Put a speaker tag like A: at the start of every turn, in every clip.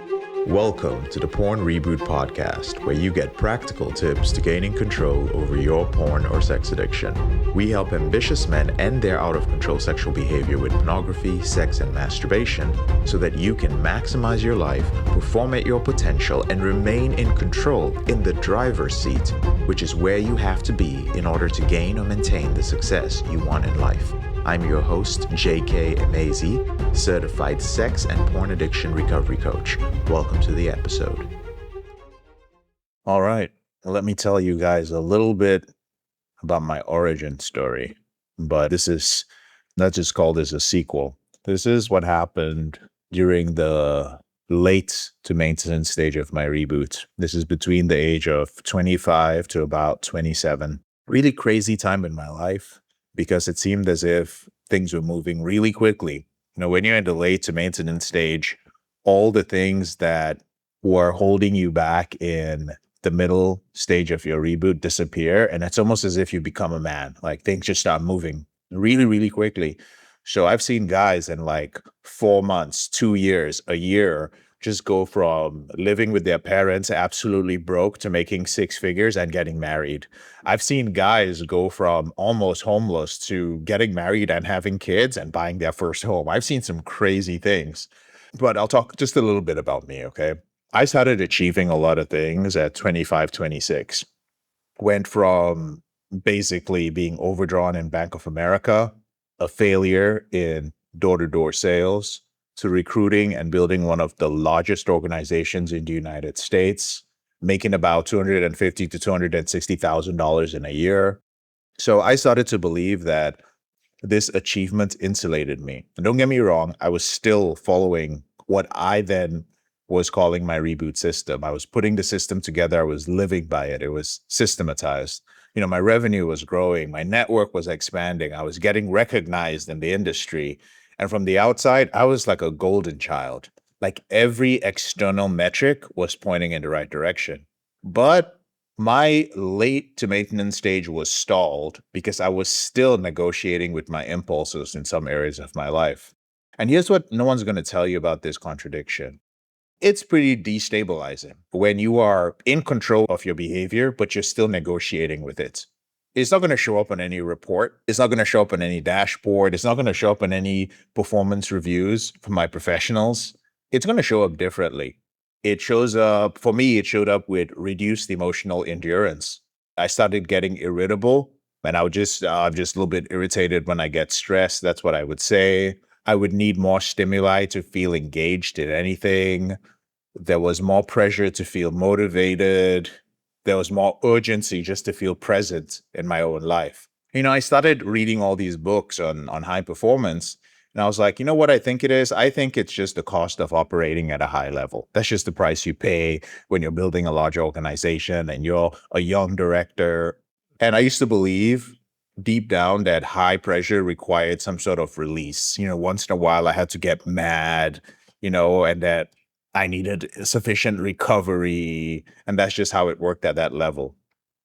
A: Welcome to the Porn Reboot podcast, where you get practical tips to gaining control over your porn or sex addiction. We help ambitious men end their out-of-control sexual behavior with pornography, sex, and masturbation so that you can maximize your life, perform at your potential, and remain in control in the driver's seat, which is where you have to be in order to gain or maintain the success you want in life. I'm your host, J.K. Emezi, certified sex and porn addiction recovery coach. Welcome to the episode. All right, let me tell you guys a little bit about my origin story, but let's just call this a sequel. This is what happened during the late to maintenance stage of my reboot. This is between the age of 25 to about 27. Really crazy time in my life, because it seemed as if things were moving really quickly. You know, when you're in the late to maintenance stage, all the things that were holding you back in the middle stage of your reboot disappear. And it's almost as if you become a man. Like things just start moving really, really quickly. So I've seen guys in like 4 months, 2 years, a year, just go from living with their parents absolutely broke to making 6 figures and getting married. I've seen guys go from almost homeless to getting married and having kids and buying their first home. I've seen some crazy things. But I'll talk just a little bit about me, okay? I started achieving a lot of things at 25, 26. Went from basically being overdrawn in Bank of America, a failure in door-to-door sales, to recruiting and building one of the largest organizations in the United States, making about $250,000 to $260,000 in a year. So I started to believe that this achievement insulated me. And don't get me wrong, I was still following what I then was calling my reboot system. I was putting the system together. I was living by it. It was systematized. You know, my revenue was growing. My network was expanding. I was getting recognized in the industry. And from the outside, I was like a golden child. Like every external metric was pointing in the right direction. But my late to maintenance stage was stalled because I was still negotiating with my impulses in some areas of my life. And here's what no one's going to tell you about this contradiction. It's pretty destabilizing when you are in control of your behavior, but you're still negotiating with it. It's not going to show up on any report. It's not going to show up on any dashboard. It's not going to show up on any performance reviews from my professionals. It's going to show up differently. It shows up, for me, it showed up with reduced emotional endurance. I started getting irritable, and I'm just a little bit irritated when I get stressed. That's what I would say. I would need more stimuli to feel engaged in anything. There was more pressure to feel motivated. There was more urgency just to feel present in my own life. You know, I started reading all these books on high performance, and I was like, you know what I think it is? I think it's just the cost of operating at a high level. That's just the price you pay when you're building a large organization and you're a young director. And I used to believe deep down that high pressure required some sort of release. You know, once in a while I had to get mad, and that I needed sufficient recovery. And that's just how it worked at that level.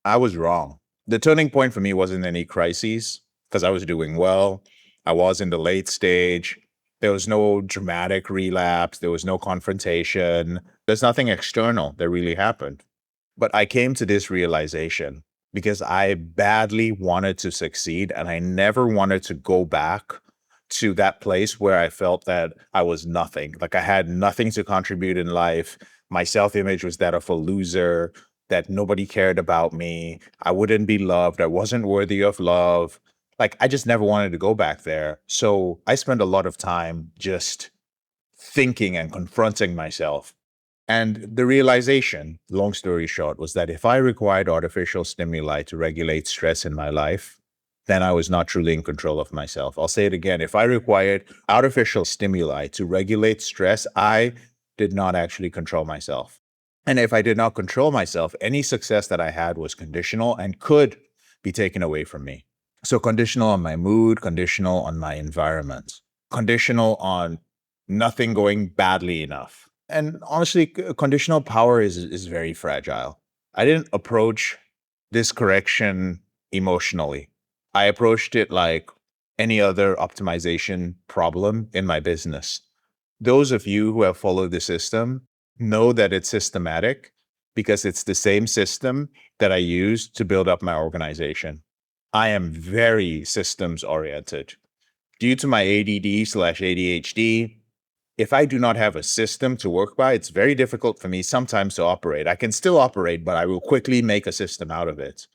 A: I was wrong. The turning point for me wasn't any crises because I was doing well. I was in the late stage. There was no dramatic relapse. There was no confrontation. There's nothing external that really happened. But I came to this realization because I badly wanted to succeed and I never wanted to go back to that place where I felt that I was nothing. Like I had nothing to contribute in life. My self-image was that of a loser, that nobody cared about me. I wouldn't be loved. I wasn't worthy of love. Like I just never wanted to go back there. So I spent a lot of time just thinking and confronting myself. And the realization, long story short, was that if I required artificial stimuli to regulate stress in my life, then I was not truly in control of myself. I'll say it again. If I required artificial stimuli to regulate stress, I did not actually control myself. And if I did not control myself, any success that I had was conditional and could be taken away from me. So conditional on my mood, conditional on my environment, conditional on nothing going badly enough. And honestly, conditional power is very fragile. I didn't approach this correction emotionally. I approached it like any other optimization problem in my business. Those of you who have followed the system
B: know that it's systematic because it's the same system that I use to build up my organization. I am very systems oriented. Due to my ADD/ADHD, if I do not have a system to work by, it's very difficult for me sometimes to operate. I can still operate, but I will quickly make a system out of it.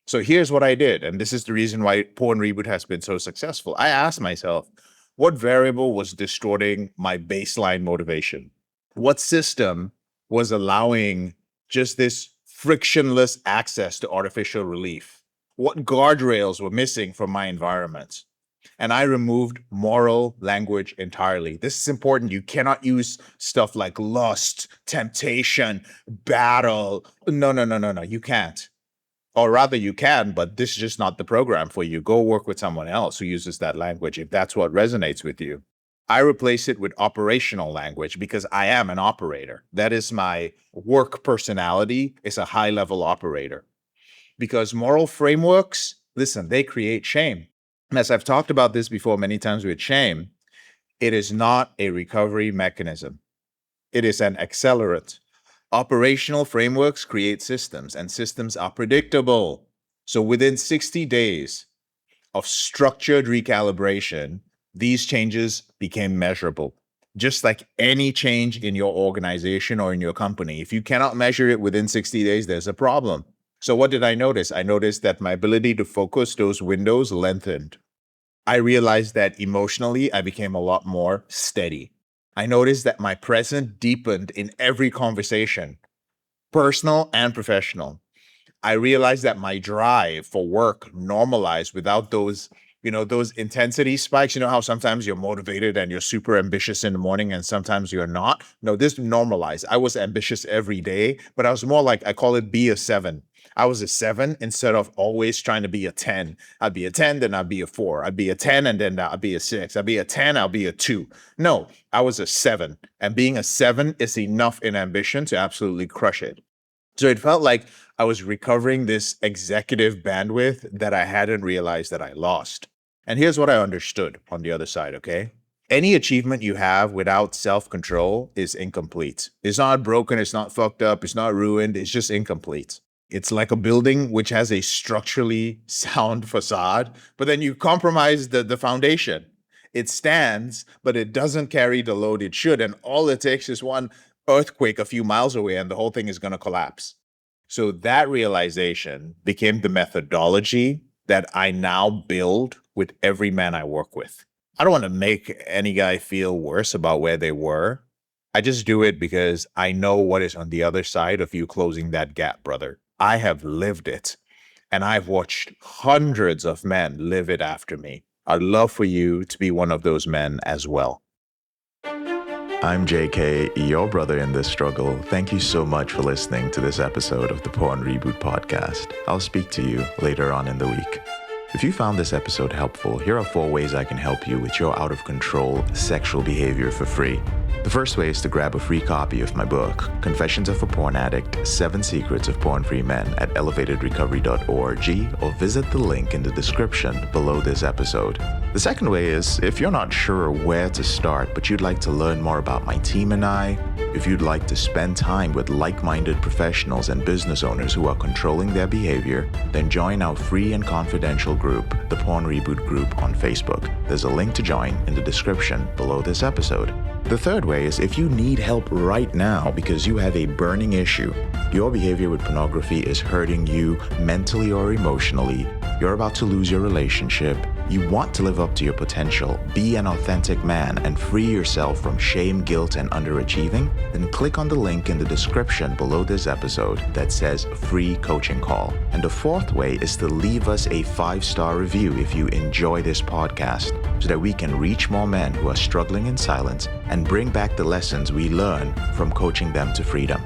B: So here's what I did, and this is the reason why Porn Reboot has been so successful. I asked myself, what variable was distorting my baseline motivation? What system was allowing just this frictionless access to artificial relief? What guardrails were missing from my environment? And I removed moral language entirely. This is important. You cannot use stuff like lust, temptation, battle. No. You can't. Or rather, you can, but this is just not the program for you. Go work with someone else who uses that language if that's what resonates with you. I replace it with operational language because I am an operator. That is my work personality, is a high-level operator. Because moral frameworks, listen, they create shame. And as I've talked about this before many times with shame, it is not a recovery mechanism. It is an accelerant. Operational frameworks create systems, and systems are predictable. So within 60 days of structured recalibration, these changes became measurable. Just like any change in your organization or in your company, if you cannot measure it within 60 days, there's a problem. So what did I notice? I noticed that my ability to focus those windows lengthened. I realized that emotionally, I became a lot more steady. I noticed that my presence deepened in every conversation, personal and professional. I realized that my drive for work normalized without those intensity spikes. You know how sometimes you're motivated and you're super ambitious in the morning and sometimes you're not? No, this normalized. I was ambitious every day, but I was more like, I call it be a 7. I was a 7 instead of always trying to be a 10. I'd be a 10, then I'd be a 4. I'd be a 10, and then I'd be a 6. I'd be a 10, I'll be a 2. No, I was a 7. And being a 7 is enough in ambition to absolutely crush it. So it felt like I was recovering this executive bandwidth that I hadn't realized that I lost. And here's what I understood on the other side, okay? Any achievement you have without self-control is incomplete. It's not broken, it's not fucked up, it's not ruined, it's just incomplete. It's like a building which has a structurally sound facade, but then you compromise the foundation. It stands, but it doesn't carry the load it should. And all it takes is one earthquake a few miles away and the whole thing is going to collapse. So that realization became the methodology that I now build with every man I work with. I don't want to make any guy feel worse about where they were. I just do it because I know what is on the other side of you closing that gap, brother. I have lived it, and I've watched hundreds of men live it after me. I'd love for you to be one of those men as well.
A: I'm JK, your brother in this struggle. Thank you so much for listening to this episode of the Porn Reboot podcast. I'll speak to you later on in the week. If you found this episode helpful, here are 4 ways I can help you with your out-of-control sexual behavior for free. The first way is to grab a free copy of my book, Confessions of a Porn Addict, 7 Secrets of Porn-Free Men at elevatedrecovery.org, or visit the link in the description below this episode. The second way is, if you're not sure where to start, but you'd like to learn more about my team and I, if you'd like to spend time with like-minded professionals and business owners who are controlling their behavior, then join our free and confidential group, the Porn Reboot group on Facebook. There's a link to join in the description below this episode. The third way is if you need help right now because you have a burning issue, your behavior with pornography is hurting you mentally or emotionally, you're about to lose your relationship, you want to live up to your potential, be an authentic man, and free yourself from shame, guilt, and underachieving, then click on the link in the description below this episode that says free coaching call. And the fourth way is to leave us a 5-star review if you enjoy this podcast, so that we can reach more men who are struggling in silence and bring back the lessons we learn from coaching them to freedom.